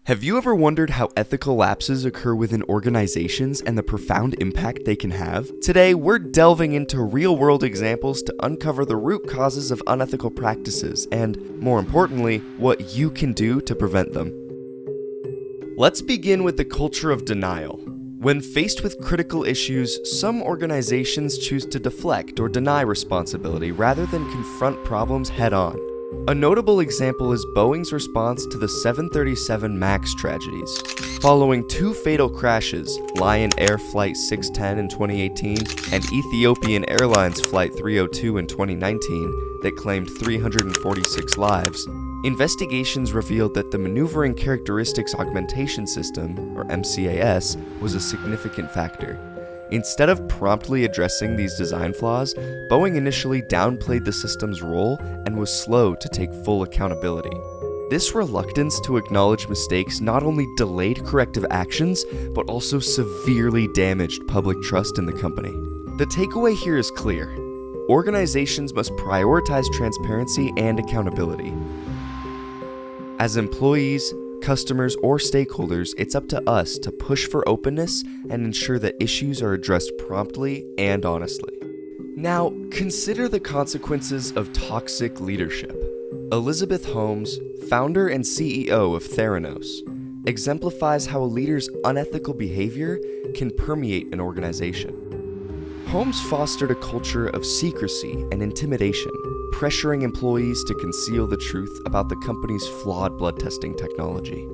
Have you ever wondered how ethical lapses occur within organizations and the profound impact they can have? Today, we're delving into real-world examples to uncover the root causes of unethical practices and, more importantly, what you can do to prevent them. Let's begin with the culture of denial. When faced with critical issues, some organizations choose to deflect or deny responsibility rather than confront problems head-on. A notable example is Boeing's response to the 737 MAX tragedies. Following two fatal crashes, Lion Air Flight 610 in 2018 and Ethiopian Airlines Flight 302 in 2019 that claimed 346 lives, investigations revealed that the Maneuvering Characteristics Augmentation System, or MCAS, was a significant factor. Instead of promptly addressing these design flaws, Boeing initially downplayed the system's role and was slow to take full accountability. This reluctance to acknowledge mistakes not only delayed corrective actions, but also severely damaged public trust in the company. The takeaway here is clear. Organizations must prioritize transparency and accountability. As employees, customers, or stakeholders, it's up to us to push for openness and ensure that issues are addressed promptly and honestly. Now, consider the consequences of toxic leadership. Elizabeth Holmes, founder and CEO of Theranos, exemplifies how a leader's unethical behavior can permeate an organization. Holmes fostered a culture of secrecy and intimidation, pressuring employees to conceal the truth about the company's flawed blood testing technology.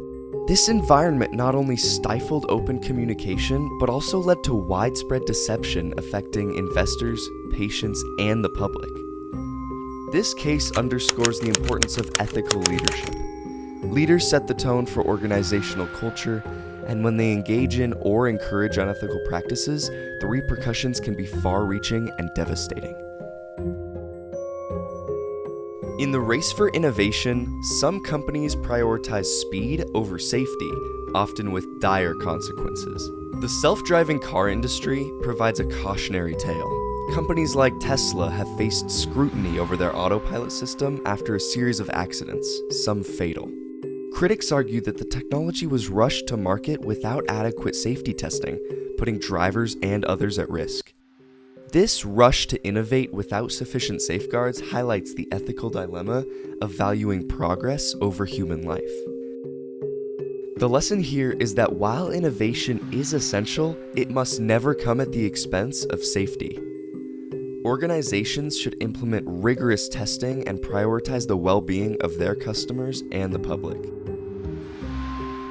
This environment not only stifled open communication, but also led to widespread deception affecting investors, patients, and the public. This case underscores the importance of ethical leadership. Leaders set the tone for organizational culture, and when they engage in or encourage unethical practices, the repercussions can be far-reaching and devastating. In the race for innovation, some companies prioritize speed over safety, often with dire consequences. The self-driving car industry provides a cautionary tale. Companies like Tesla have faced scrutiny over their autopilot system after a series of accidents, some fatal. Critics argue that the technology was rushed to market without adequate safety testing, putting drivers and others at risk. This rush to innovate without sufficient safeguards highlights the ethical dilemma of valuing progress over human life. The lesson here is that while innovation is essential, it must never come at the expense of safety. Organizations should implement rigorous testing and prioritize the well-being of their customers and the public.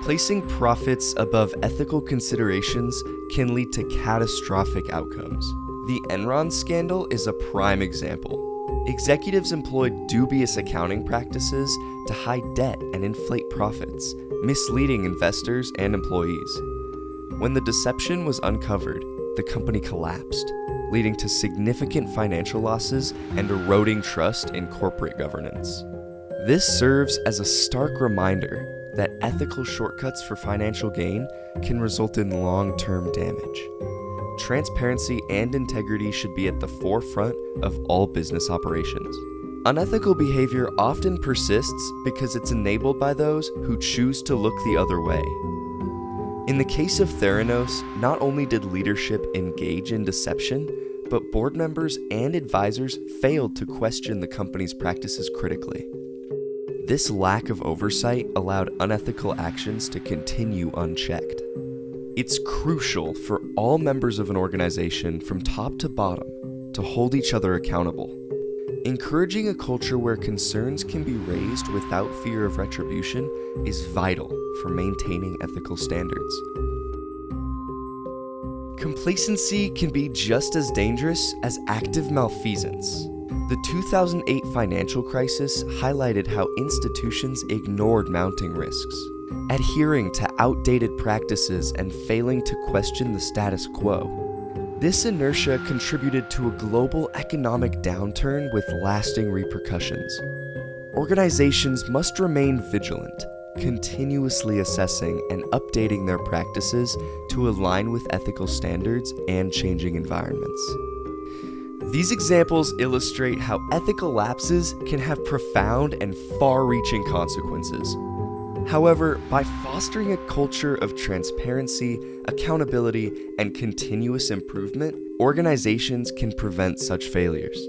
Placing profits above ethical considerations can lead to catastrophic outcomes. The Enron scandal is a prime example. Executives employed dubious accounting practices to hide debt and inflate profits, misleading investors and employees. When the deception was uncovered, the company collapsed, leading to significant financial losses and eroding trust in corporate governance. This serves as a stark reminder that ethical shortcuts for financial gain can result in long-term damage. Transparency and integrity should be at the forefront of all business operations. Unethical behavior often persists because it's enabled by those who choose to look the other way. In the case of Theranos, not only did leadership engage in deception, but board members and advisors failed to question the company's practices critically. This lack of oversight allowed unethical actions to continue unchecked. It's crucial for all members of an organization, from top to bottom, to hold each other accountable. Encouraging a culture where concerns can be raised without fear of retribution is vital for maintaining ethical standards. Complacency can be just as dangerous as active malfeasance. The 2008 financial crisis highlighted how institutions ignored mounting risks, adhering to outdated practices and failing to question the status quo. This inertia contributed to a global economic downturn with lasting repercussions. Organizations must remain vigilant, continuously assessing and updating their practices to align with ethical standards and changing environments. These examples illustrate how ethical lapses can have profound and far-reaching consequences. However, by fostering a culture of transparency, accountability, and continuous improvement, organizations can prevent such failures.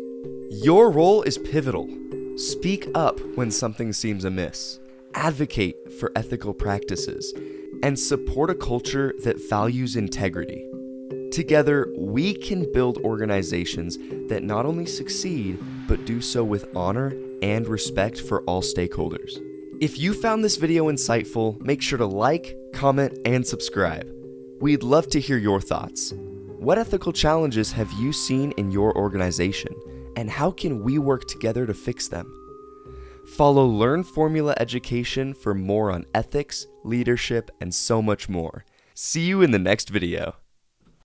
Your role is pivotal. Speak up when something seems amiss, advocate for ethical practices, and support a culture that values integrity. Together, we can build organizations that not only succeed, but do so with honor and respect for all stakeholders. If you found this video insightful, make sure to like, comment, and subscribe. We'd love to hear your thoughts. What ethical challenges have you seen in your organization, and how can we work together to fix them? Follow Learn Formula Education for more on ethics, leadership, and so much more. See you in the next video.